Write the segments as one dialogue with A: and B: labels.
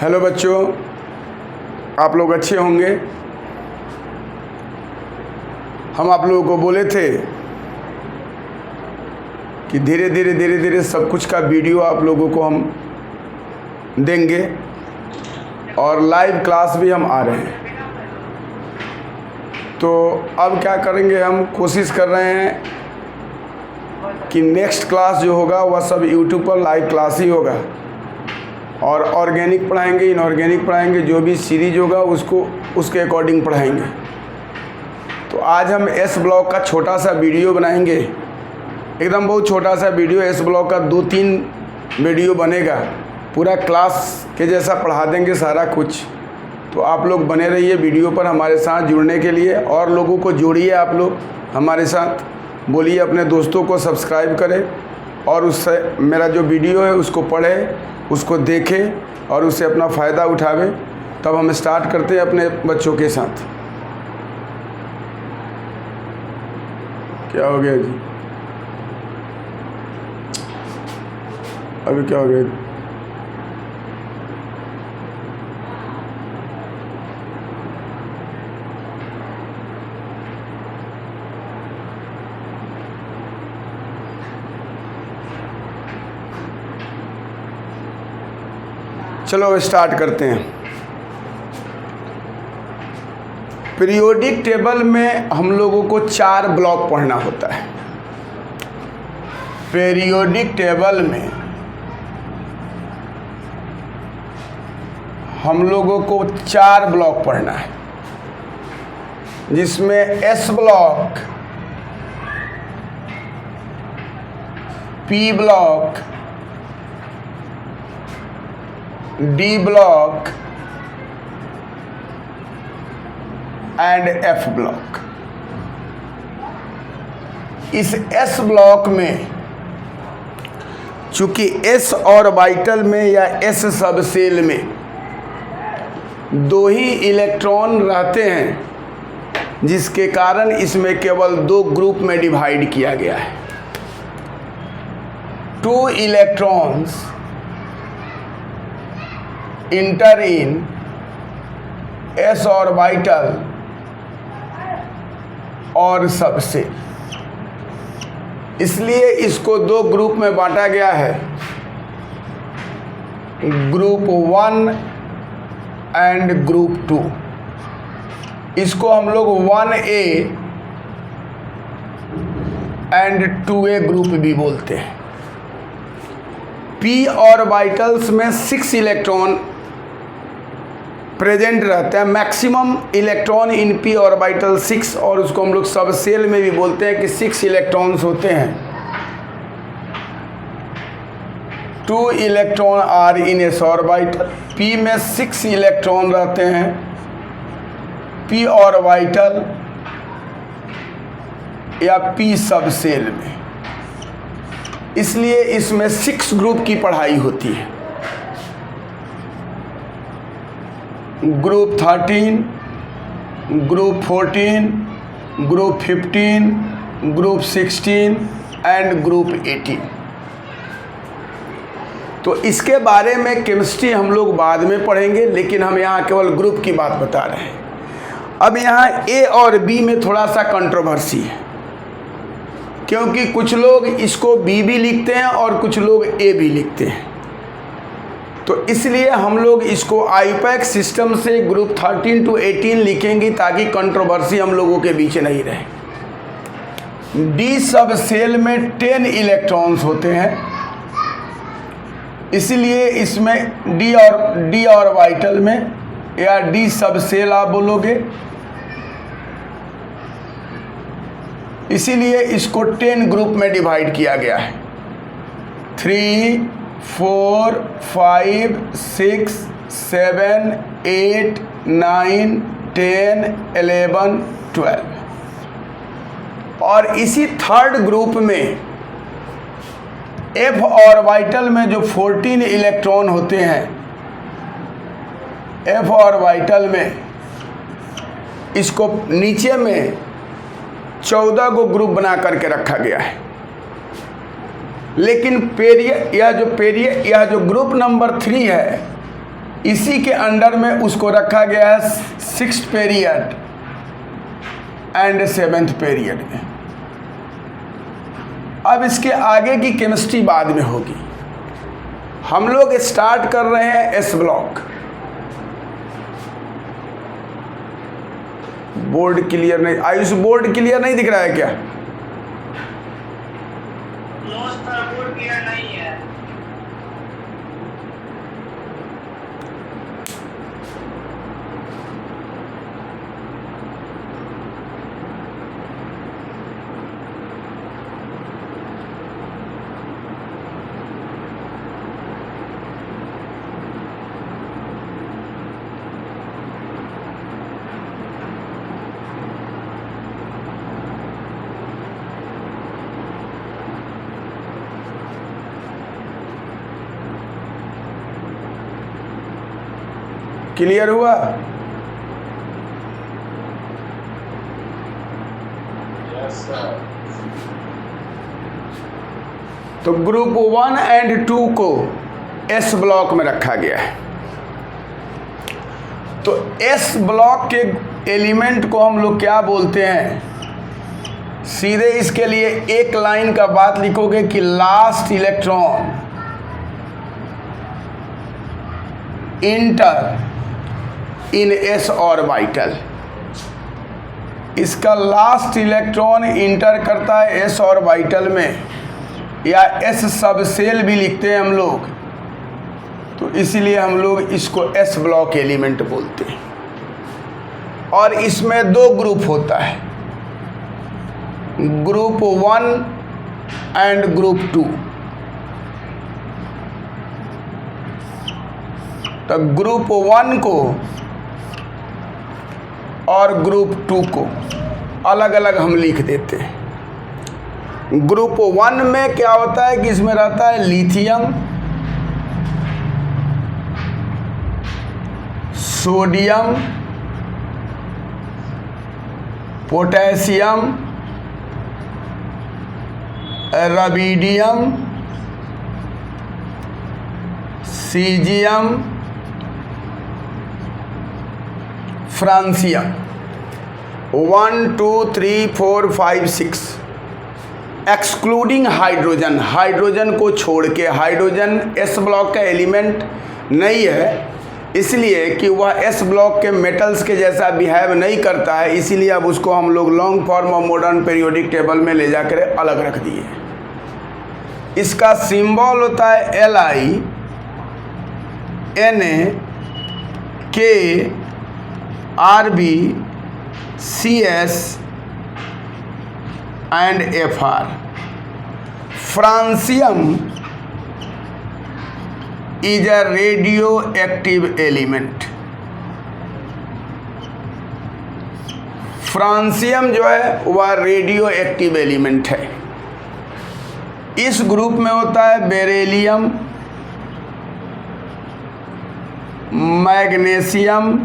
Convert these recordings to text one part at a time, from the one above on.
A: Hello बच्चों, आप लोग अच्छे होंगे। हम आप लोगों को बोले थे कि धीरे धीरे सब कुछ का वीडियो आप लोगों को हम देंगे और लाइव क्लास भी हम आ रहे हैं। तो अब क्या करेंगे, हम कोशिश कर रहे हैं कि नेक्स्ट क्लास जो होगा वह सब यूट्यूब पर लाइव क्लास ही होगा और ऑर्गेनिक पढ़ाएंगे, इनऑर्गेनिक पढ़ाएंगे, जो भी सीरीज होगा उसको उसके अकॉर्डिंग पढ़ाएंगे। तो आज हम एस ब्लॉक का छोटा सा वीडियो बनाएंगे, एकदम बहुत छोटा सा वीडियो। एस ब्लॉक का 2-3 वीडियो बनेगा, पूरा क्लास के जैसा पढ़ा देंगे सारा कुछ। तो आप लोग बने रहिए वीडियो पर हमारे साथ जुड़ने के लिए, और लोगों को जोड़िए आप लोग हमारे साथ। बोलिए अपने दोस्तों को सब्सक्राइब करें और उससे मेरा जो वीडियो है उसको पढ़े, उसको देखें और उससे अपना फ़ायदा उठावें। तब हम स्टार्ट करते हैं अपने बच्चों के साथ। क्या हो गया जी? अभी क्या हो गया? चलो स्टार्ट करते हैं। पीरियोडिक टेबल में हम लोगों को 4 ब्लॉक पढ़ना होता है। पीरियोडिक टेबल में हम लोगों को 4 ब्लॉक पढ़ना है, जिसमें S block, P block, D block and F block. इस एस ब्लॉक में चूंकि एस ऑर्बिटल में या एस सबसेल में 2 ही इलेक्ट्रॉन रहते हैं, जिसके कारण इसमें केवल 2 ग्रुप में डिवाइड किया गया है। 2 इलेक्ट्रॉन्स इंटर इन एस ऑर्बिटल और सबसेल, इसलिए इसको 2 ग्रुप में बांटा गया है, ग्रुप 1 एंड ग्रुप 2। इसको हम लोग 1A एंड 2A ग्रुप भी बोलते हैं। पी ऑर्बिटल्स में 6 इलेक्ट्रॉन प्रेजेंट रहते हैं, maximum electron in P orbital 6, और उसको हम लोग सबसेल में भी बोलते हैं कि 6 इलेक्ट्रॉन्स होते हैं। 2 electron are in s orbital. P में 6 इलेक्ट्रॉन रहते हैं पी ऑर्बिटल या पी सबसेल में, इसलिए इसमें 6 ग्रुप की पढ़ाई होती है। Group 13, group 14, group 15, group 16 and group 18। तो इसके बारे में केमिस्ट्री हम लोग बाद में पढ़ेंगे, लेकिन हम यहाँ केवल ग्रुप की बात बता रहे हैं। अब यहाँ ए और बी में थोड़ा सा कंट्रोवर्सी है, क्योंकि कुछ लोग इसको बी भी लिखते हैं और कुछ लोग ए भी लिखते हैं। तो इसलिए हम लोग इसको आईपैक सिस्टम से ग्रुप 13 to 18 लिखेंगे, ताकि कंट्रोवर्सी हम लोगों के बीच नहीं रहे। डी सब सेल में 10 इलेक्ट्रॉन्स होते हैं, इसलिए इसमें डी ऑर्बिटल में या डी सब सेल आप बोलोगे, इसीलिए इसको 10 ग्रुप में डिवाइड किया गया है। 3, 4, 5, 6, 7, 8, 9, 10, 11, 12। और इसी 3rd ग्रुप में एफ ऑर्बिटल में जो 14 इलेक्ट्रॉन होते हैं, एफ ऑर्बिटल में इसको नीचे में 14 को ग्रुप बना करके रखा गया है। लेकिन यह जो ग्रुप नंबर 3 है, इसी के अंडर में उसको रखा गया है 6th period and 7th period में। अब इसके आगे की केमिस्ट्री बाद में होगी। हम लोग स्टार्ट कर रहे हैं एस ब्लॉक। बोर्ड क्लियर नहीं, आयुष बोर्ड क्लियर नहीं दिख रहा है क्या?
B: बोर्ड क्लियर नहीं है।
A: क्लियर हुआ?
B: Yes sir.
A: तो ग्रुप 1 एंड 2 को एस ब्लॉक में रखा गया है। तो एस ब्लॉक के एलिमेंट को हम लोग क्या बोलते हैं? सीधे इसके लिए एक लाइन का बात लिखोगे कि लास्ट इलेक्ट्रॉन इंटर इन एस ऑर्बिटल। इसका लास्ट इलेक्ट्रॉन इंटर करता है एस ऑर्बिटल में, या एस सबसेल भी लिखते हैं हम लोग। तो इसीलिए हम लोग इसको एस ब्लॉक एलिमेंट बोलते हैं। और इसमें दो ग्रुप होता है, ग्रुप 1 एंड ग्रुप 2। तो ग्रुप 1 को और ग्रुप 2 को अलग अलग हम लिख देते हैं। ग्रुप 1 में क्या होता है कि इसमें रहता है lithium, sodium, potassium, rubidium, caesium, francium. 1 2 3 4 5 6 excluding hydrogen. Hydrogen को छोड़ के, हाइड्रोजन एस ब्लॉक का एलिमेंट नहीं है, इसलिए कि वह एस ब्लॉक के मेटल्स के जैसा बिहेव नहीं करता है, इसीलिए अब उसको हम लोग long form of modern periodic table में ले जाकर अलग रख दिए। इसका सिंबल होता है Li, Na, K, Rb, Cs and Fr। Francium is a radioactive element। Francium जो है वह रेडियो एक्टिव एलिमेंट है। इस ग्रुप में होता है beryllium, magnesium,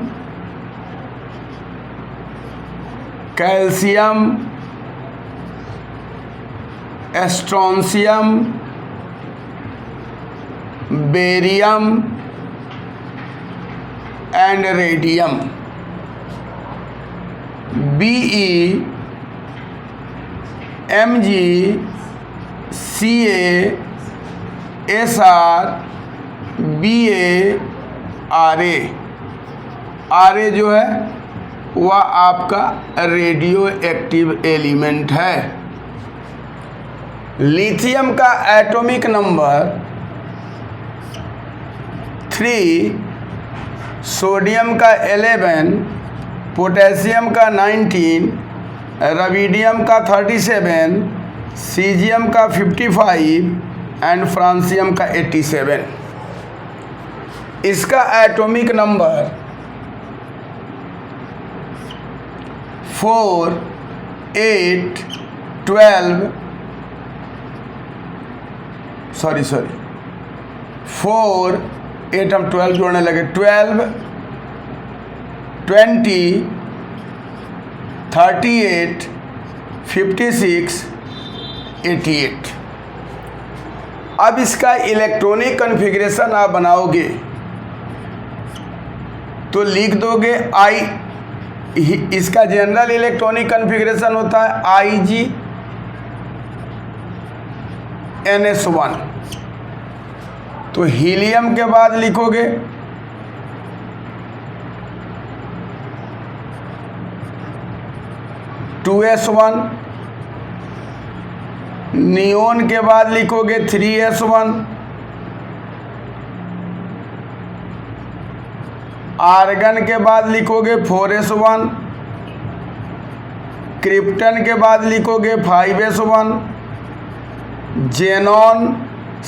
A: calcium, strontium, barium and radium. Be, Mg, Ca, Sr, Ba, Ra जो है वह आपका रेडियो एक्टिव एलिमेंट है। लिथियम का एटॉमिक नंबर 3, सोडियम का 11, पोटेशियम का 19, रबीडियम का 37, सीजियम का 55 एंड फ्रांसियम का 87। इसका एटॉमिक नंबर 4, 8, 12, 4, 8 हम 12 जोड़ने लगे, 12, 20, 38, 56, 88। अब इसका इलेक्ट्रॉनिक कॉन्फ़िगरेशन आप बनाओगे तो लिख दोगे आई, इसका जनरल इलेक्ट्रॉनिक कन्फिग्रेशन होता है IgNS1। तो हीलियम के बाद लिखोगे (2s1), नियोन के बाद लिखोगे 3s1, आर्गन के बाद लिखोगे 4s1, क्रिप्टन के बाद लिखोगे 5s1, xenon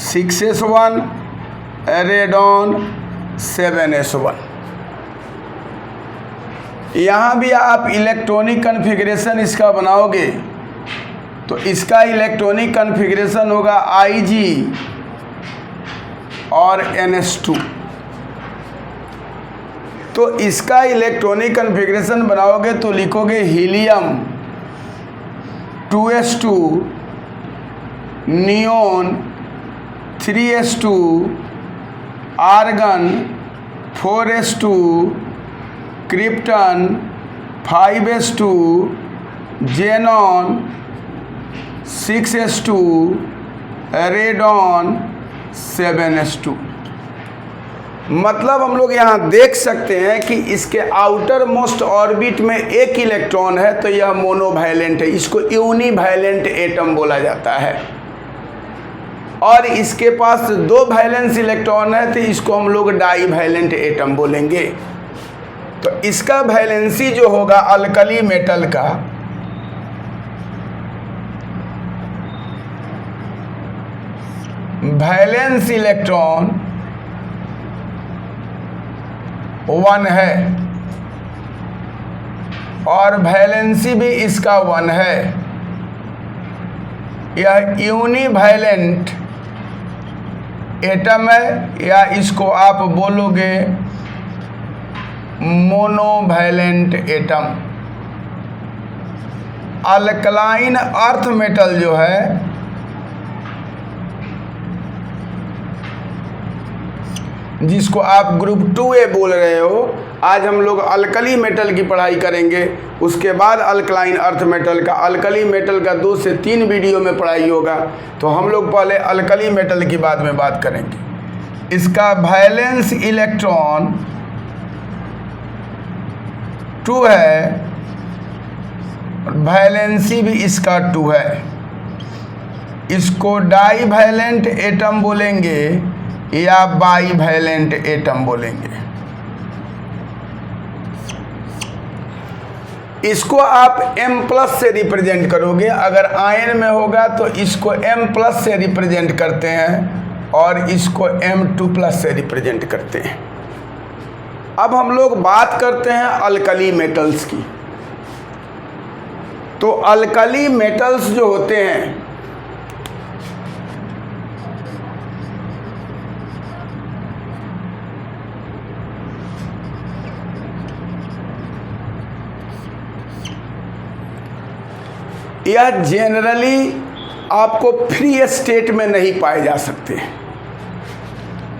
A: 6s1, radon 7s1। यहाँ भी आप इलेक्ट्रॉनिक कन्फिग्रेशन इसका बनाओगे तो इसका इलेक्ट्रॉनिक कन्फिग्रेशन होगा Ig और NS2। तो इसका इलेक्ट्रॉनिक कन्फिग्रेशन बनाओगे तो लिखोगे helium 2s2, neon 3s2, argon 4s2, krypton 5s2, xenon 6s2, radon 7s2। मतलब हम लोग यहाँ देख सकते हैं कि इसके आउटर मोस्ट ऑर्बिट में एक इलेक्ट्रॉन है तो यह मोनोवैलेंट है, इसको यूनिवैलेंट एटम बोला जाता है। और इसके पास 2 वैलेंस इलेक्ट्रॉन है तो इसको हम लोग डाईवैलेंट एटम बोलेंगे। तो इसका वैलेंसी जो होगा अल्कली मेटल का वैलेंस इलेक्ट्रॉन 1 है और वैलेंसी भी इसका 1 है। यह यूनिवैलेंट एटम है या इसको आप बोलोगे monovalent atom. Alkaline earth metal जो है जिसको आप ग्रुप 2A बोल रहे हो, आज हम लोग अल्कली मेटल की पढ़ाई करेंगे। उसके बाद अल्कलाइन अर्थ मेटल का, अल्कली मेटल का 2 से 3 वीडियो में पढ़ाई होगा। तो हम लोग पहले अल्कली मेटल की बाद में बात करेंगे। इसका वैलेंस इलेक्ट्रॉन 2 है, वैलेंसी भी इसका 2 है। इसको डाईवैलेंट एटम बोलेंगे या बाईवैलेंट एटम बोलेंगे। इसको आप M+ से रिप्रेजेंट करोगे। अगर आयन में होगा तो इसको M+ से रिप्रेजेंट करते हैं और इसको M2+ से रिप्रेजेंट करते हैं। अब हम लोग बात करते हैं अल्कली मेटल्स की। तो अल्कली मेटल्स जो होते हैं यह जनरली आपको फ्री स्टेट में नहीं पाए जा सकते।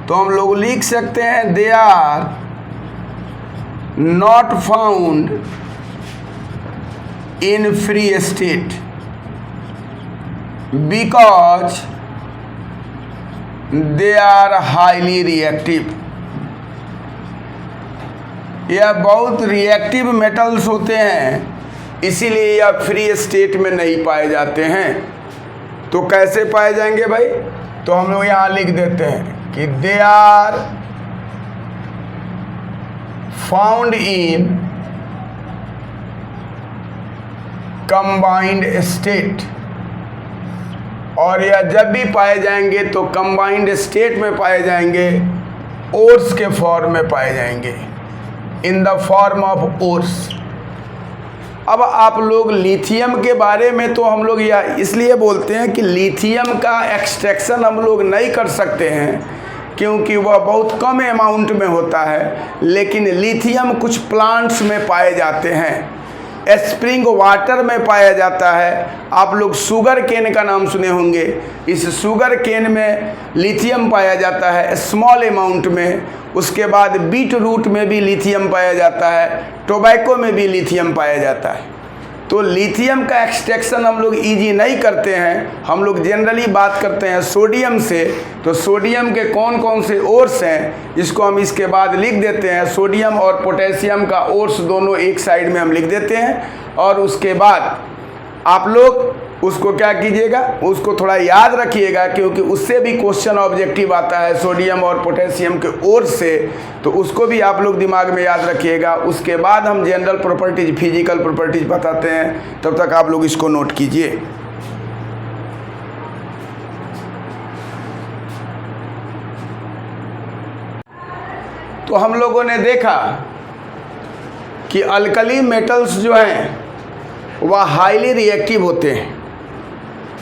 A: तो हम लोग लिख सकते हैं they are not found in free state because they are highly reactive. यह बहुत रिएक्टिव मेटल्स होते हैं, इसीलिए यह फ्री स्टेट में नहीं पाए जाते हैं। तो कैसे पाए जाएंगे भाई? तो हम लोग यहाँ लिख देते हैं कि they are found in combined state. और यह जब भी पाए जाएंगे तो कंबाइंड स्टेट में पाए जाएंगे, ओर्स के फॉर्म में पाए जाएंगे, in the form of ores. अब आप लोग लिथियम के बारे में तो हम लोग यह इसलिए बोलते हैं कि लिथियम का एक्सट्रैक्शन हम लोग नहीं कर सकते हैं क्योंकि वह बहुत कम अमाउंट में होता है, लेकिन लिथियम कुछ प्लांट्स में पाए जाते हैं। स्प्रिंग वाटर में पाया जाता है। आप लोग शुगर केन का नाम सुने होंगे, इस शुगर केन में लिथियम पाया जाता है स्मॉल अमाउंट में। उसके बाद बीट रूट में भी लिथियम पाया जाता है, टोबैको में भी लिथियम पाया जाता है। तो लिथियम का एक्सट्रैक्शन हम लोग इजी नहीं करते हैं, हम लोग जनरली बात करते हैं सोडियम से। तो सोडियम के कौन कौन से ओर्स हैं इसको हम इसके बाद लिख देते हैं। सोडियम और पोटेशियम का ओर्स दोनों एक साइड में हम लिख देते हैं और उसके बाद आप लोग उसको क्या कीजिएगा, उसको थोड़ा याद रखिएगा, क्योंकि उससे भी क्वेश्चन ऑब्जेक्टिव आता है सोडियम और पोटेशियम के ओर्स से, तो उसको भी आप लोग दिमाग में याद रखिएगा। उसके बाद हम जनरल प्रॉपर्टीज, फिजिकल प्रॉपर्टीज बताते हैं, तब तक आप लोग इसको नोट कीजिए। तो हम लोगों ने देखा कि अल्कली मेटल्स जो हैं वह हाईली रिएक्टिव होते हैं,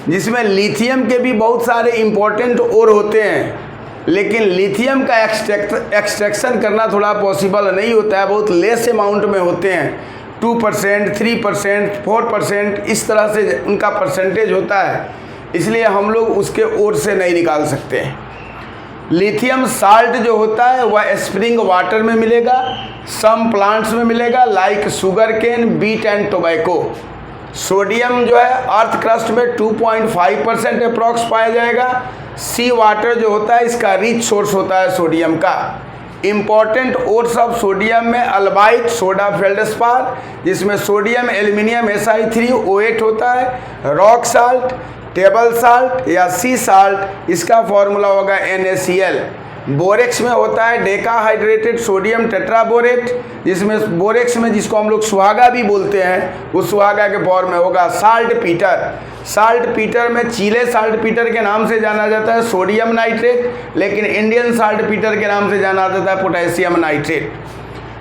A: जिसमें लिथियम के भी बहुत सारे इम्पोर्टेंट ओर होते हैं, लेकिन लिथियम का एक्सट्रैक्शन करना थोड़ा पॉसिबल नहीं होता है, बहुत लेस अमाउंट में होते हैं। 2%, 3%, 4% इस तरह से उनका परसेंटेज होता है, इसलिए हम लोग उसके ओर से नहीं निकाल सकते हैं। लिथियम साल्ट जो होता है वह स्प्रिंग वाटर में मिलेगा, सम प्लांट्स में मिलेगा like sugar cane, beet and tobacco. Sodium जो है अर्थ क्रस्ट में 2.5% अप्रॉक्स पाया जाएगा। सी वाटर जो होता है इसका रिच सोर्स होता है सोडियम का। इम्पॉर्टेंट ओर्स ऑफ सोडियम में अल्बाइट, सोडा फेल्डस्पार जिसमें सोडियम एल्यूमिनियम Si3O8 होता है, रॉक साल्ट, टेबल साल्ट या सी साल्ट, इसका फॉर्मूला होगा NaCl। बोरेक्स में होता है डेकाहाइड्रेटेड सोडियम टेट्राबोरेट, जिसमें बोरेक्स में जिसको हम लोग सुहागा भी बोलते हैं, उस सुहागा के फॉर्म में होगा साल्ट पीटर। साल्ट पीटर में चीले साल्ट पीटर के नाम से जाना जाता है सोडियम नाइट्रेट, लेकिन इंडियन साल्ट पीटर के नाम से जाना जाता है पोटेशियम नाइट्रेट।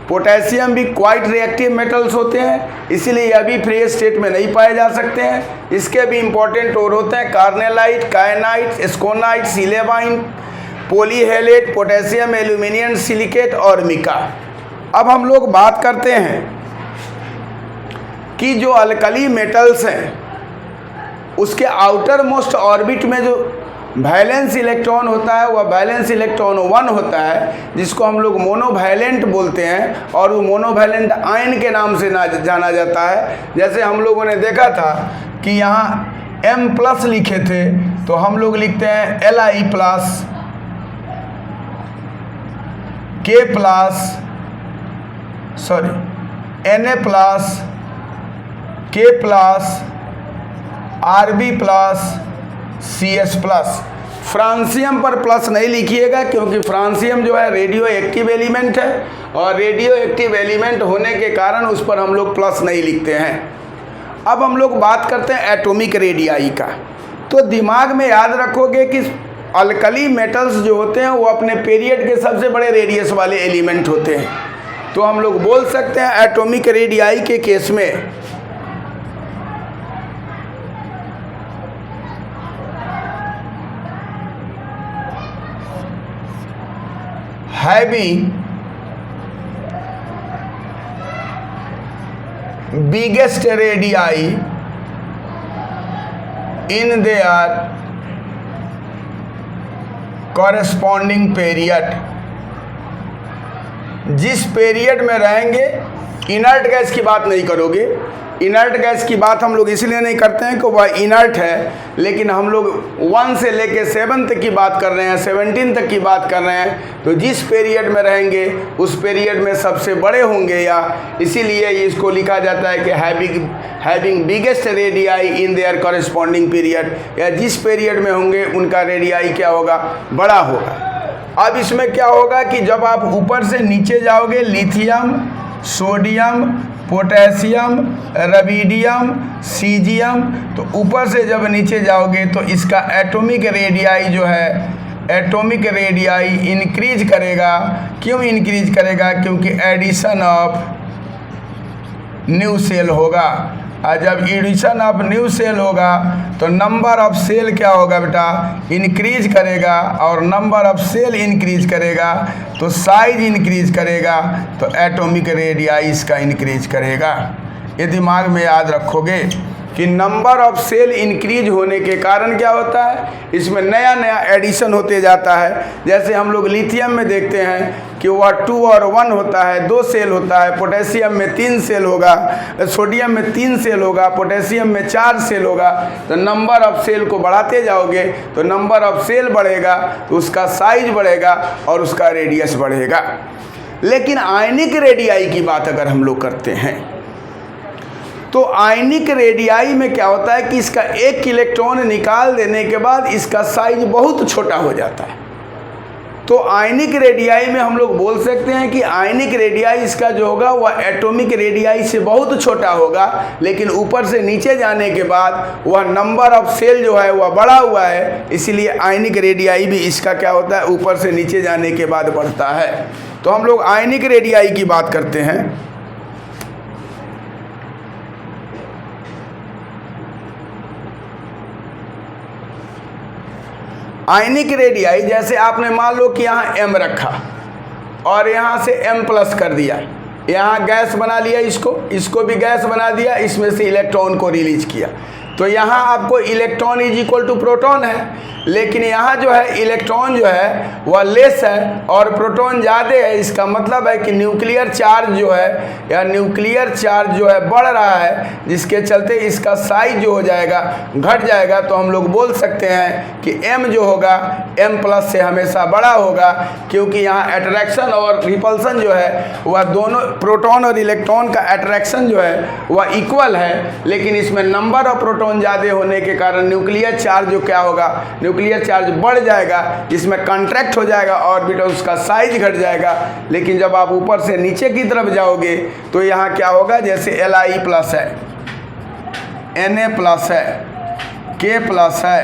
A: पोटेशियम भी क्वाइट रिएक्टिव मेटल्स होते हैं, इसीलिए यह भी फ्री स्टेट में नहीं पाए जा सकते हैं। इसके भी इंपॉर्टेंट और होते हैं carnallite, kainite, schoenite, sylvine, polyhalite, potassium aluminium silicate और मिका। अब हम लोग बात करते हैं कि जो अल्कली मेटल्स हैं उसके आउटर मोस्ट ऑर्बिट में जो वैलेंस इलेक्ट्रॉन होता है वह वैलेंस इलेक्ट्रॉन 1 होता है, जिसको हम लोग मोनोवैलेंट बोलते हैं, और वो मोनोवैलेंट आयन के नाम से जाना जाता है। जैसे हम लोगों ने देखा था कि यहाँ M+ लिखे थे, तो हम लोग लिखते हैं Li+, K+, Na+, K+, Rb+, CS+। Francium पर प्लस नहीं लिखिएगा, क्योंकि फ्रांसियम जो है रेडियो एक्टिव एलिमेंट है, और रेडियो एक्टिव एलिमेंट होने के कारण उस पर हम लोग प्लस नहीं लिखते हैं। अब हम लोग बात करते हैं एटॉमिक रेडियाई का। तो दिमाग में याद रखोगे कि अल्कली मेटल्स जो होते हैं वो अपने पीरियड के सबसे बड़े रेडियस वाले एलिमेंट होते हैं। तो हम लोग बोल सकते हैं एटॉमिक रेडियाई के केस में having biggest radii in their corresponding period। जिस पीरियड में रहेंगे, इनर्ट गैस की बात नहीं करोगे। इनर्ट गैस की बात हम लोग इसलिए नहीं करते हैं कि वह इनर्ट है, लेकिन हम लोग 1 से लेके 7 तक की बात कर रहे हैं, 17 तक की बात कर रहे हैं। तो जिस पीरियड में रहेंगे उस पीरियड में सबसे बड़े होंगे, या इसीलिए इसको लिखा जाता है कि having biggest radii in their corresponding period, या जिस पीरियड में होंगे उनका रेडियाई क्या होगा, बड़ा होगा। अब इसमें क्या होगा कि जब आप ऊपर से नीचे जाओगे, lithium, sodium, potassium, rubidium, caesium, तो ऊपर से जब नीचे जाओगे तो इसका एटॉमिक रेडियाई जो है, एटॉमिक रेडियाई इंक्रीज करेगा। क्यों इंक्रीज करेगा? क्योंकि एडिशन ऑफ न्यू सेल होगा, और जब एडिशन ऑफ न्यू सेल होगा तो नंबर ऑफ सेल क्या होगा बेटा, इंक्रीज करेगा, और नंबर ऑफ सेल इंक्रीज करेगा तो साइज इंक्रीज करेगा, तो एटॉमिक रेडियाई इसका इंक्रीज करेगा। ये दिमाग में याद रखोगे कि नंबर ऑफ सेल इंक्रीज होने के कारण क्या होता है, इसमें नया नया एडिशन होते जाता है। जैसे हम लोग लिथियम में देखते हैं कि वह 2 और 1 होता है, 2 सेल होता है। पोटेशियम में 3 सेल होगा, सोडियम में 3 सेल होगा, पोटेशियम में 4 सेल होगा। तो नंबर ऑफ सेल को बढ़ाते जाओगे तो नंबर ऑफ सेल बढ़ेगा तो उसका साइज बढ़ेगा और उसका रेडियस बढ़ेगा। लेकिन आयनिक रेडियाई की बात अगर हम लोग करते हैं तो आयनिक रेडियाई में क्या होता है कि इसका एक इलेक्ट्रॉन निकाल देने के बाद इसका साइज बहुत छोटा हो जाता है। तो आयनिक रेडियाई में हम लोग बोल सकते हैं कि आयनिक रेडियाई इसका जो होगा वह एटॉमिक रेडियाई से बहुत छोटा होगा, लेकिन ऊपर से नीचे जाने के बाद वह नंबर ऑफ सेल जो है वह बढ़ा हुआ है, इसीलिए आयनिक रेडियाई भी इसका क्या होता है ऊपर से नीचे जाने के बाद बढ़ता है। तो हम लोग आयनिक रेडियाई की बात करते हैं। आयनिक रेडियाई जैसे आपने मान लो कि यहाँ M रखा और यहाँ से M+ कर दिया, यहाँ गैस बना लिया, इसको भी गैस बना दिया, इसमें से इलेक्ट्रॉन को रिलीज किया। तो यहाँ आपको electron is equal to proton है, लेकिन यहाँ जो है इलेक्ट्रॉन जो है वह लेस है और प्रोटॉन ज़्यादा है। इसका मतलब है कि न्यूक्लियर चार्ज जो है या न्यूक्लियर चार्ज जो है बढ़ रहा है, जिसके चलते इसका साइज जो हो जाएगा घट जाएगा। तो हम लोग बोल सकते हैं कि M जो होगा M+ से हमेशा बड़ा होगा, क्योंकि यहाँ अट्रैक्शन और रिपल्सन जो है वह दोनों प्रोटॉन और इलेक्ट्रॉन का अट्रैक्शन जो है वह इक्वल है, लेकिन इसमें नंबर ऑफ प्रोटॉन ज़्यादा होने के कारण न्यूक्लियर चार्ज जो क्या होगा, न्यूक्लियर चार्ज बढ़ जाएगा, जिसमें कॉन्ट्रैक्ट हो जाएगा ऑर्बिटल, उसका साइज घट जाएगा। लेकिन जब आप ऊपर से नीचे की तरफ जाओगे तो यहाँ क्या होगा, जैसे Li+ है, Na+ है, K+ है,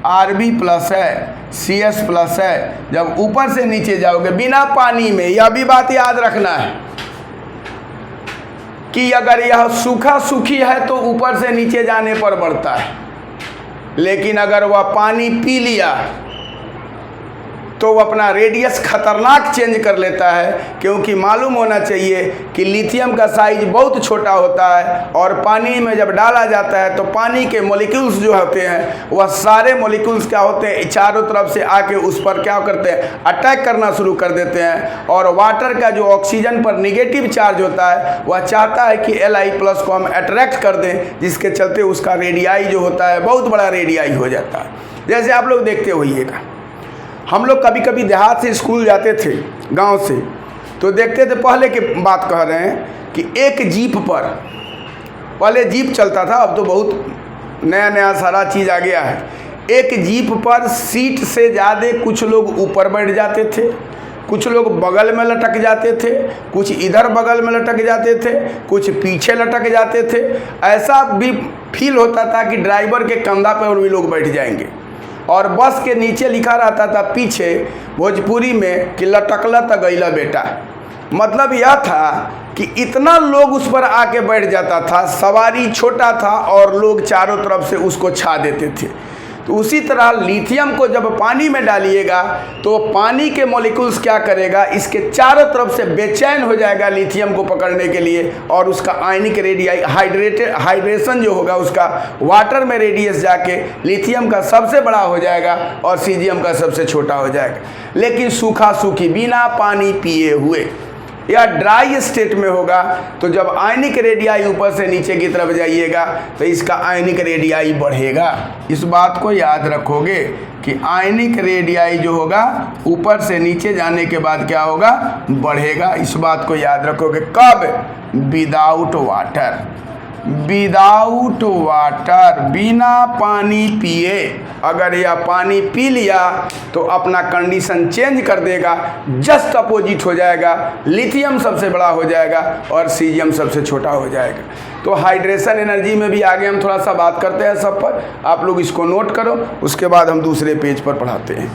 A: Rb+ है, Cs+ है। जब ऊपर से नीचे जाओगे बिना पानी में, यह भी बात याद रखना है कि अगर यह सूखा सूखी है तो ऊपर से नीचे जाने पर बढ़ता है, लेकिन अगर वह पानी पी लिया तो वो अपना रेडियस खतरनाक चेंज कर लेता है, क्योंकि मालूम होना चाहिए कि लिथियम का साइज बहुत छोटा होता है और पानी में जब डाला जाता है तो पानी के मॉलिक्यूल्स जो होते हैं वह सारे मॉलिक्यूल्स क्या होते हैं, चारों तरफ से आके उस पर क्या करते हैं, अटैक करना शुरू कर देते हैं। और वाटर का जो ऑक्सीजन पर निगेटिव चार्ज होता है वह चाहता है कि Li+ को हम अट्रैक्ट कर दें, जिसके चलते उसका रेडियाई जो होता है बहुत बड़ा रेडियाई हो जाता है। जैसे आप लोग देखते होइएगा, हम लोग कभी कभी देहात से स्कूल जाते थे गांव से, तो देखते थे, पहले की बात कह रहे हैं कि एक जीप पर, पहले जीप चलता था, अब तो बहुत नया नया सारा चीज़ आ गया है। एक जीप पर सीट से ज़्यादा कुछ लोग ऊपर बैठ जाते थे, कुछ लोग बगल में लटक जाते थे, कुछ इधर बगल में लटक जाते थे, कुछ पीछे लटक जाते थे। ऐसा भी फील होता था कि ड्राइवर के कंधा पर भी लोग बैठ जाएंगे। और बस के नीचे लिखा रहता था पीछे भोजपुरी में कि लटकला त गईला बेटा। मतलब यह था कि इतना लोग उस पर आके बैठ जाता था, सवारी छोटा था और लोग चारों तरफ से उसको छा देते थे। तो उसी तरह लिथियम को जब पानी में डालिएगा तो पानी के मॉलिक्यूल्स क्या करेगा, इसके चारों तरफ से बेचैन हो जाएगा लिथियम को पकड़ने के लिए, और उसका आयनिक रेडियाई हाइड्रेशन जो होगा उसका वाटर में रेडियस जाके लिथियम का सबसे बड़ा हो जाएगा और सीजियम का सबसे छोटा हो जाएगा। लेकिन सूखा सूखी बिना पानी पिए हुए या ड्राई स्टेट में होगा, तो जब आयनिक रेडियाई ऊपर से नीचे की तरफ जाइएगा तो इसका आयनिक रेडियाई बढ़ेगा। इस बात को याद रखोगे कि आयनिक रेडियाई जो होगा ऊपर से नीचे जाने के बाद क्या होगा, बढ़ेगा। इस बात को याद रखोगे। कब? विदाउट वाटर, विदाउट वाटर, बिना पानी पिए। अगर यह पानी पी लिया तो अपना कंडीशन चेंज कर देगा, जस्ट अपोजिट हो जाएगा। लिथियम सबसे बड़ा हो जाएगा और सीजियम सबसे छोटा हो जाएगा। तो हाइड्रेशन एनर्जी में भी आगे हम थोड़ा सा बात करते हैं सब पर, आप लोग इसको नोट करो, उसके बाद हम दूसरे पेज पर पढ़ाते हैं।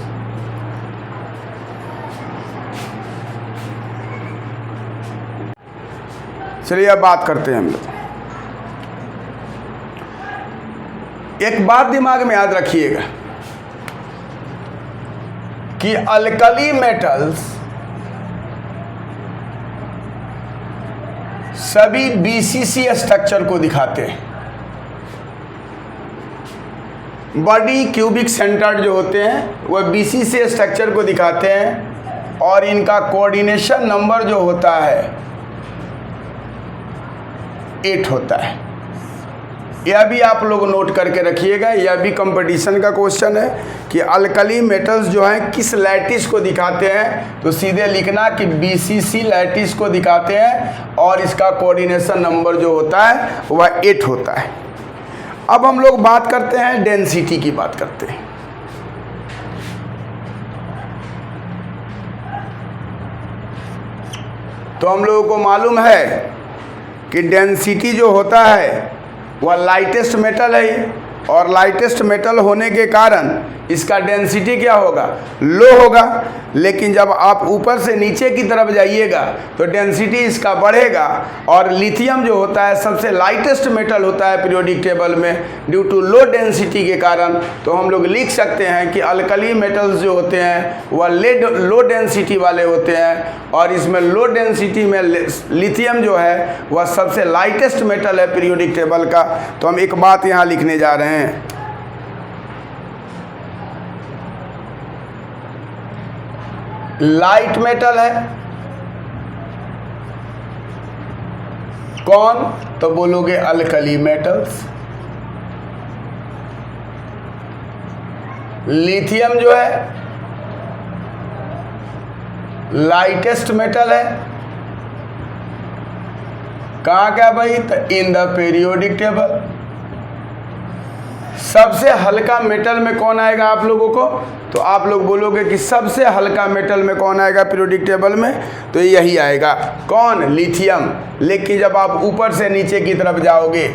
A: चलिए अब बात करते हैं हम लोग। एक बात दिमाग में याद रखिएगा कि अल्कली मेटल्स सभी बीसीसी स्ट्रक्चर को दिखाते हैं। बॉडी क्यूबिक सेंटर जो होते हैं वह बीसीसी स्ट्रक्चर को दिखाते हैं और इनका कोऑर्डिनेशन नंबर जो होता है 8 होता है। यह भी आप लोग नोट करके रखिएगा, यह भी कंपटीशन का क्वेश्चन है कि अल्कली मेटल्स जो हैं किस लैटिस को दिखाते हैं, तो सीधे लिखना कि बीसीसी लैटिस को दिखाते हैं और इसका कोऑर्डिनेशन नंबर जो होता है वह 8 होता है। अब हम लोग बात करते हैं डेंसिटी की बात करते हैं। तो हम लोगों को मालूम है कि डेंसिटी जो होता है वह लाइटेस्ट मेटल है और लाइटेस्ट मेटल होने के कारण इसका डेंसिटी क्या होगा, लो होगा। लेकिन जब आप ऊपर से नीचे की तरफ जाइएगा तो डेंसिटी इसका बढ़ेगा। और लिथियम जो होता है सबसे लाइटेस्ट मेटल होता है पीरियोडिक टेबल में ड्यू टू लो डेंसिटी के कारण। तो हम लोग लिख सकते हैं कि अल्कली मेटल्स जो होते हैं वह लो डेंसिटी वाले होते हैं और इसमें लो डेंसिटी में लिथियम जो है वह सबसे लाइटेस्ट मेटल है पीरियोडिक टेबल का। तो हम एक बात यहाँ लिखने जा रहे हैं, लाइट मेटल है कौन, तो बोलोगे अल्कली मेटल्स। लिथियम जो है लाइटेस्ट मेटल है, कहाँ क्या भाई, तो इन द पीरियोडिक टेबल। सबसे हल्का मेटल में कौन आएगा आप लोगों को, तो आप लोग बोलोगे कि सबसे हल्का मेटल में कौन आएगा पीरियोडिक टेबल में, तो यही आएगा कौन, लिथियम। लेकिन जब आप ऊपर से नीचे की तरफ जाओगे,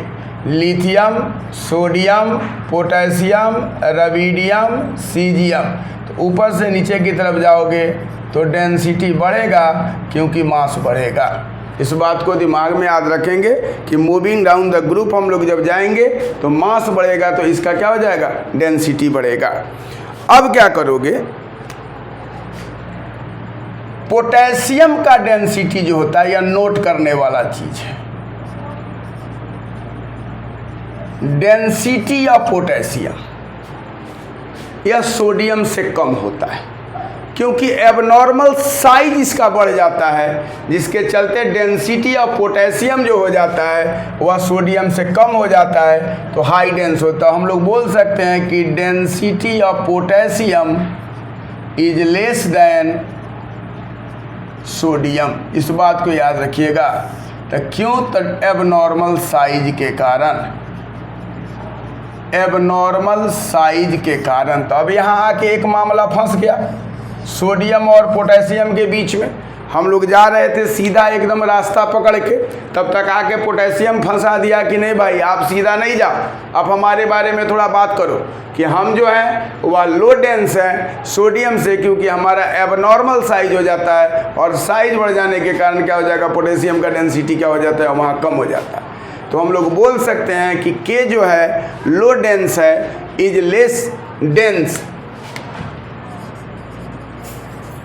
A: lithium, sodium, potassium, rubidium, caesium, तो ऊपर से नीचे की तरफ जाओगे तो डेंसिटी बढ़ेगा क्योंकि मास बढ़ेगा। इस बात को दिमाग में याद रखेंगे कि मूविंग डाउन द ग्रुप हम लोग जब जाएंगे तो मास बढ़ेगा तो इसका क्या हो जाएगा, डेंसिटी बढ़ेगा। अब क्या करोगे, पोटेशियम का डेंसिटी जो होता है यह नोट करने वाला चीज है। डेंसिटी ऑफ पोटेशियम यह सोडियम से कम होता है क्योंकि एबनॉर्मल साइज इसका बढ़ जाता है, जिसके चलते डेंसिटी ऑफ पोटेशियम जो हो जाता है वह सोडियम से कम हो जाता है तो हाई डेंस होता है। हम लोग बोल सकते हैं कि density of potassium is less than sodium. इस बात को याद रखिएगा। तो क्यों, तो एबनॉर्मल साइज के कारण, एबनॉर्मल साइज के कारण। तो अब यहाँ आके एक मामला फंस गया सोडियम और पोटेशियम के बीच में। हम लोग जा रहे थे सीधा एकदम रास्ता पकड़ के, तब तक आके पोटेशियम फंसा दिया कि नहीं भाई आप सीधा नहीं जाओ, अब हमारे बारे में थोड़ा बात करो कि हम जो है वह लो डेंस है सोडियम से, क्योंकि हमारा एबनॉर्मल साइज हो जाता है और साइज बढ़ जाने के कारण क्या हो जाएगा, पोटेशियम का डेंसिटी क्या हो जाता है, वहाँ कम हो जाता है। तो हम लोग बोल सकते हैं कि के जो है लो डेंस है, is less dense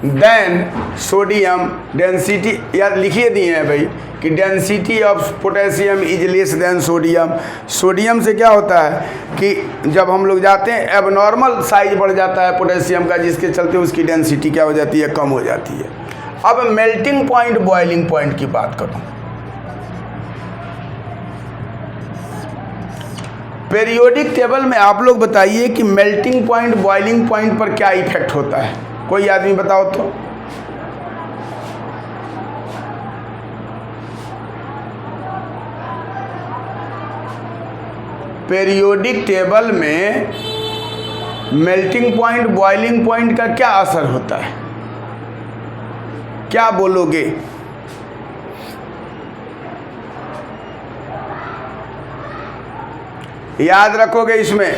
A: then sodium. Density यार लिखिए दिए हैं भाई कि density of potassium is less than sodium. Sodium से क्या होता है कि जब हम लोग जाते हैं एबनॉर्मल साइज बढ़ जाता है पोटेशियम का, जिसके चलते उसकी डेंसिटी क्या हो जाती है, कम हो जाती है। अब मेल्टिंग पॉइंट बॉइलिंग पॉइंट की बात करूँ। पीरियोडिक टेबल में आप लोग बताइए कि मेल्टिंग पॉइंट बॉइलिंग पॉइंट पर क्या इफेक्ट होता है, कोई आदमी बताओ तो। पीरियोडिक टेबल में मेल्टिंग पॉइंट बॉइलिंग पॉइंट का क्या असर होता है, क्या बोलोगे? याद रखोगे इसमें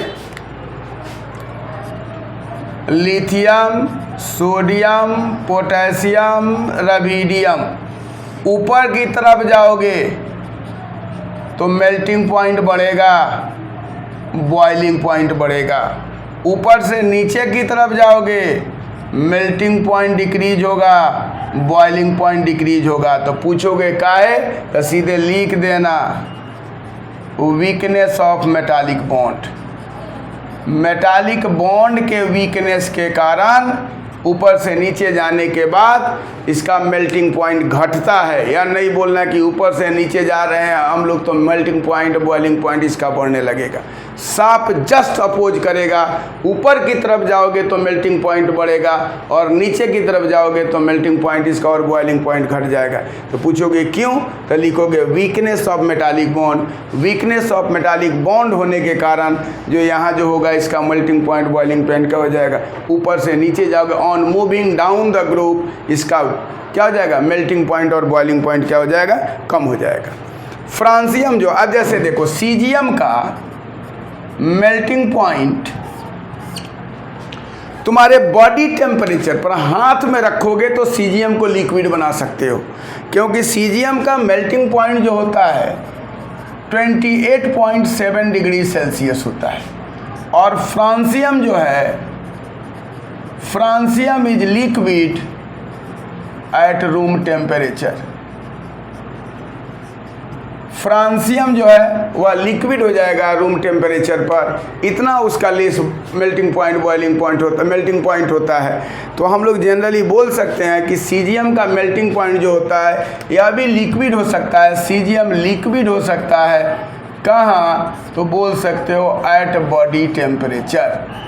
A: लिथियम, सोडियम, पोटेशियम, रबीडियम। ऊपर की तरफ जाओगे तो मेल्टिंग पॉइंट बढ़ेगा, बॉइलिंग पॉइंट बढ़ेगा। ऊपर से नीचे की तरफ जाओगे मेल्टिंग पॉइंट डिक्रीज होगा, बॉइलिंग पॉइंट डिक्रीज होगा। तो पूछोगे काहे, तो सीधे लिख देना weakness of metallic bond. Metallic bond के वीकनेस के कारण ऊपर से नीचे जाने के बाद इसका मेल्टिंग पॉइंट घटता है। या नहीं बोलना कि ऊपर से नीचे जा रहे हैं हम लोग तो मेल्टिंग पॉइंट बॉइलिंग पॉइंट इसका बढ़ने लगेगा। साफ जस्ट अपोज करेगा, ऊपर की तरफ जाओगे तो मेल्टिंग पॉइंट बढ़ेगा और नीचे की तरफ जाओगे तो मेल्टिंग पॉइंट इसका और बॉइलिंग पॉइंट घट जाएगा। तो पूछोगे क्यों, तो लिखोगे weakness of metallic bond. Weakness of metallic bond होने के कारण जो यहाँ जो होगा इसका मेल्टिंग पॉइंट बॉइलिंग पॉइंट क्या हो जाएगा, ऊपर से नीचे जाओगे on moving down the group इसका क्या हो जाएगा, मेल्टिंग पॉइंट और बॉइलिंग पॉइंट क्या हो जाएगा, कम हो जाएगा। फ्रांसियम जो, अब जैसे देखो सीजियम का मेल्टिंग पॉइंट तुम्हारे बॉडी टेम्परेचर पर हाथ में रखोगे तो सीजियम को लिक्विड बना सकते हो, क्योंकि सीजियम का मेल्टिंग पॉइंट जो होता है 28.7 डिग्री सेल्सियस होता है। और फ्रांसियम जो है, francium is liquid at room temperature. Francium जो है वह लिक्विड हो जाएगा रूम टेम्परेचर पर, इतना उसका less melting point boiling point होता है, मेल्टिंग पॉइंट होता है। तो हम लोग जनरली बोल सकते हैं कि सीजियम का मेल्टिंग पॉइंट जो होता है यह भी लिक्विड हो सकता है। सीजियम लिक्विड हो सकता है कहाँ, तो बोल सकते हो at body temperature.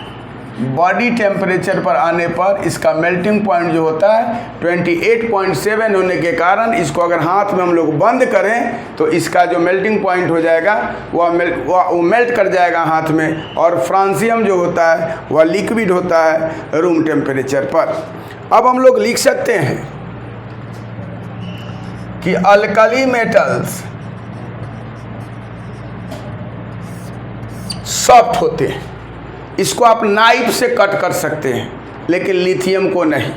A: Body temperature पर आने पर इसका मेल्टिंग पॉइंट जो होता है 28.7 होने के कारण इसको अगर हाथ में हम लोग बंद करें तो इसका जो मेल्टिंग पॉइंट हो जाएगा वह मेल्ट कर जाएगा हाथ में। और फ्रांसियम जो होता है वह लिक्विड होता है रूम टेम्परेचर पर। अब हम लोग लिख सकते हैं कि अल्कली मेटल्स सॉफ्ट होते हैं, इसको आप नाइफ से कट कर सकते हैं, लेकिन लिथियम को नहीं।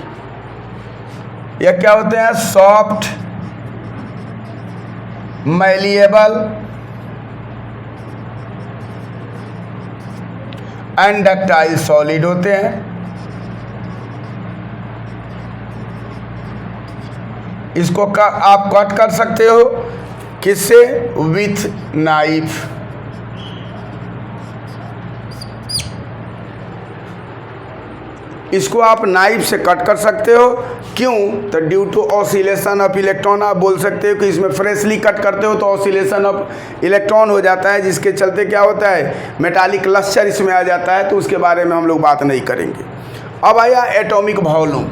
A: यह क्या होते हैं, soft, malleable and ductile solid होते हैं। इसको आप कट कर सकते हो किससे, विथ नाइफ। इसको आप नाइफ से कट कर सकते हो, क्यों, तो due to oscillation of electron. आप बोल सकते हो कि इसमें फ्रेशली कट करते हो तो ऑसिलेशन ऑफ इलेक्ट्रॉन हो जाता है, जिसके चलते क्या होता है, मेटालिक लस्टर इसमें आ जाता है। तो उसके बारे में हम लोग बात नहीं करेंगे। अब आया एटॉमिक वॉल्यूम।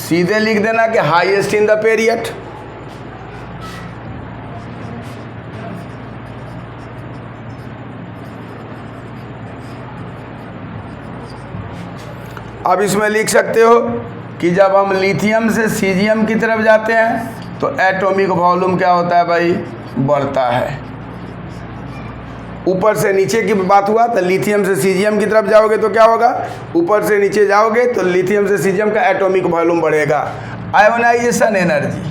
A: सीधे लिख देना कि हाईएस्ट इन द पीरियड। अब इसमें लिख सकते हो कि जब हम लिथियम से सीजियम की तरफ जाते हैं तो एटॉमिक वॉल्यूम क्या होता है भाई, बढ़ता है। ऊपर से नीचे की बात हुआ तो लिथियम से सीजियम की तरफ जाओगे तो क्या होगा, ऊपर से नीचे जाओगे तो लिथियम से सीजियम का एटॉमिक वॉल्यूम बढ़ेगा। Ionisation energy,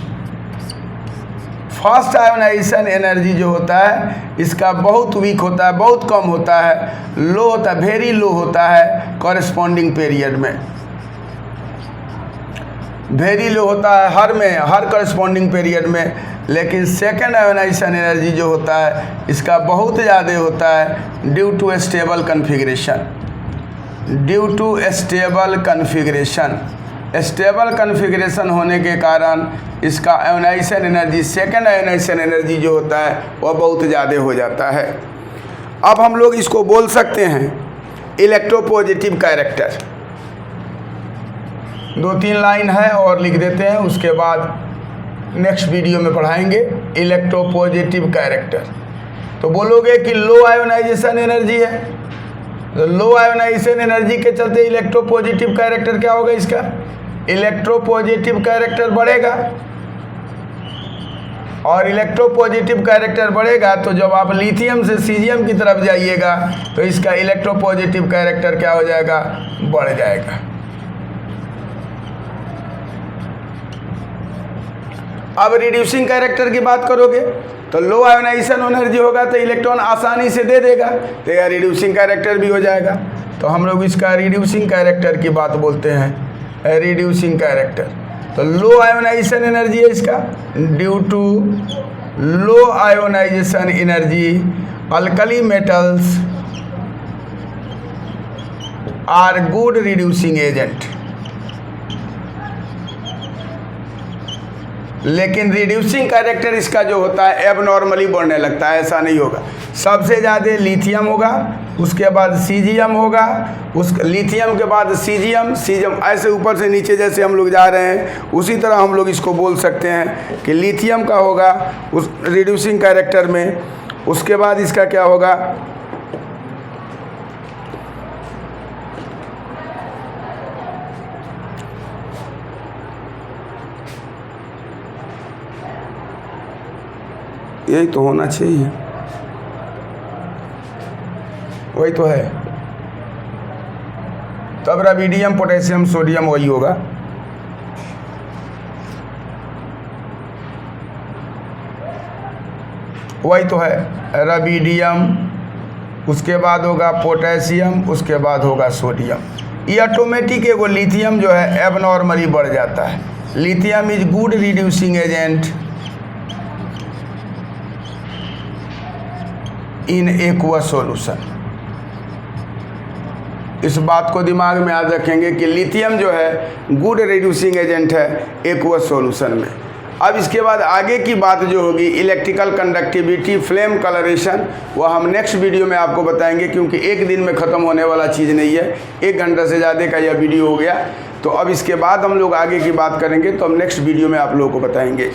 A: first ionisation energy जो होता है इसका बहुत वीक होता है, बहुत कम होता है, लो होता है, वेरी लो होता है कॉरेस्पॉन्डिंग पीरियड में। वेरी लो होता है हर कॉरेस्पॉन्डिंग पीरियड में। लेकिन सेकेंड आयोनाइजेशन एनर्जी जो होता है इसका बहुत ज़्यादा होता है due to stable configuration. Due to stable configuration, stable configuration होने के कारण इसका ionisation energy, second ionisation energy जो होता है वह बहुत ज़्यादा हो जाता है। अब हम लोग इसको बोल सकते हैं इलेक्ट्रोपॉजिटिव कैरेक्टर। 2-3 लाइन है और लिख देते हैं, उसके बाद नेक्स्ट वीडियो में पढ़ाएंगे इलेक्ट्रोपॉजिटिव कैरेक्टर। तो बोलोगे कि लो आयोनाइजेशन एनर्जी है, तो लो आयोनाइजेशन एनर्जी के चलते इलेक्ट्रोपॉजिटिव कैरेक्टर क्या होगा, इसका इलेक्ट्रोपॉजिटिव कैरेक्टर बढ़ेगा। और इलेक्ट्रोपॉजिटिव कैरेक्टर बढ़ेगा तो जब आप लिथियम से सीजियम की तरफ जाइएगा तो इसका इलेक्ट्रोपॉजिटिव कैरेक्टर क्या हो जाएगा, बढ़ जाएगा। अब रिड्यूसिंग कैरेक्टर की बात करोगे तो लो आयोनाइजेशन एनर्जी होगा तो इलेक्ट्रॉन आसानी से दे देगा, तो यह रिड्यूसिंग कैरेक्टर भी हो जाएगा। तो हम लोग इसका रिड्यूसिंग कैरेक्टर की बात बोलते हैं, रिड्यूसिंग कैरेक्टर। तो लो आयोनाइजेशन एनर्जी है इसका, due to low ionisation energy alkali metals are good reducing agent. लेकिन रिड्यूसिंग कैरेक्टर इसका जो होता है एबनॉर्मली बढ़ने लगता है, ऐसा नहीं होगा। सबसे ज़्यादा लिथियम होगा, उसके बाद सीजियम होगा, उस लिथियम के बाद सीजियम, ऐसे ऊपर से नीचे जैसे हम लोग जा रहे हैं उसी तरह हम लोग इसको बोल सकते हैं कि लिथियम का होगा उस रिड्यूसिंग कैरेक्टर में। उसके बाद इसका क्या होगा, यही तो होना चाहिए, वही तो है। तब रबीडियम पोटेशियम सोडियम वही होगा। वही तो है, रबीडियम, उसके बाद होगा पोटेशियम, उसके बाद होगा सोडियम। ये ऑटोमेटिक एगो लिथियम जो है एबनॉर्मली बढ़ जाता है। Lithium is good reducing agent in aqueous solution. इस बात को दिमाग में याद रखेंगे कि लिथियम जो है गुड रिड्यूसिंग एजेंट है एक्वस सॉल्यूशन में। अब इसके बाद आगे की बात जो होगी इलेक्ट्रिकल कंडक्टिविटी, फ्लेम कलरेशन, वह हम नेक्स्ट वीडियो में आपको बताएंगे, क्योंकि एक दिन में ख़त्म होने वाला चीज़ नहीं है। 1 घंटा से ज़्यादा का यह वीडियो हो गया। तो अब इसके बाद हम लोग आगे की बात करेंगे, तो हम नेक्स्ट वीडियो में आप लोगों को बताएंगे।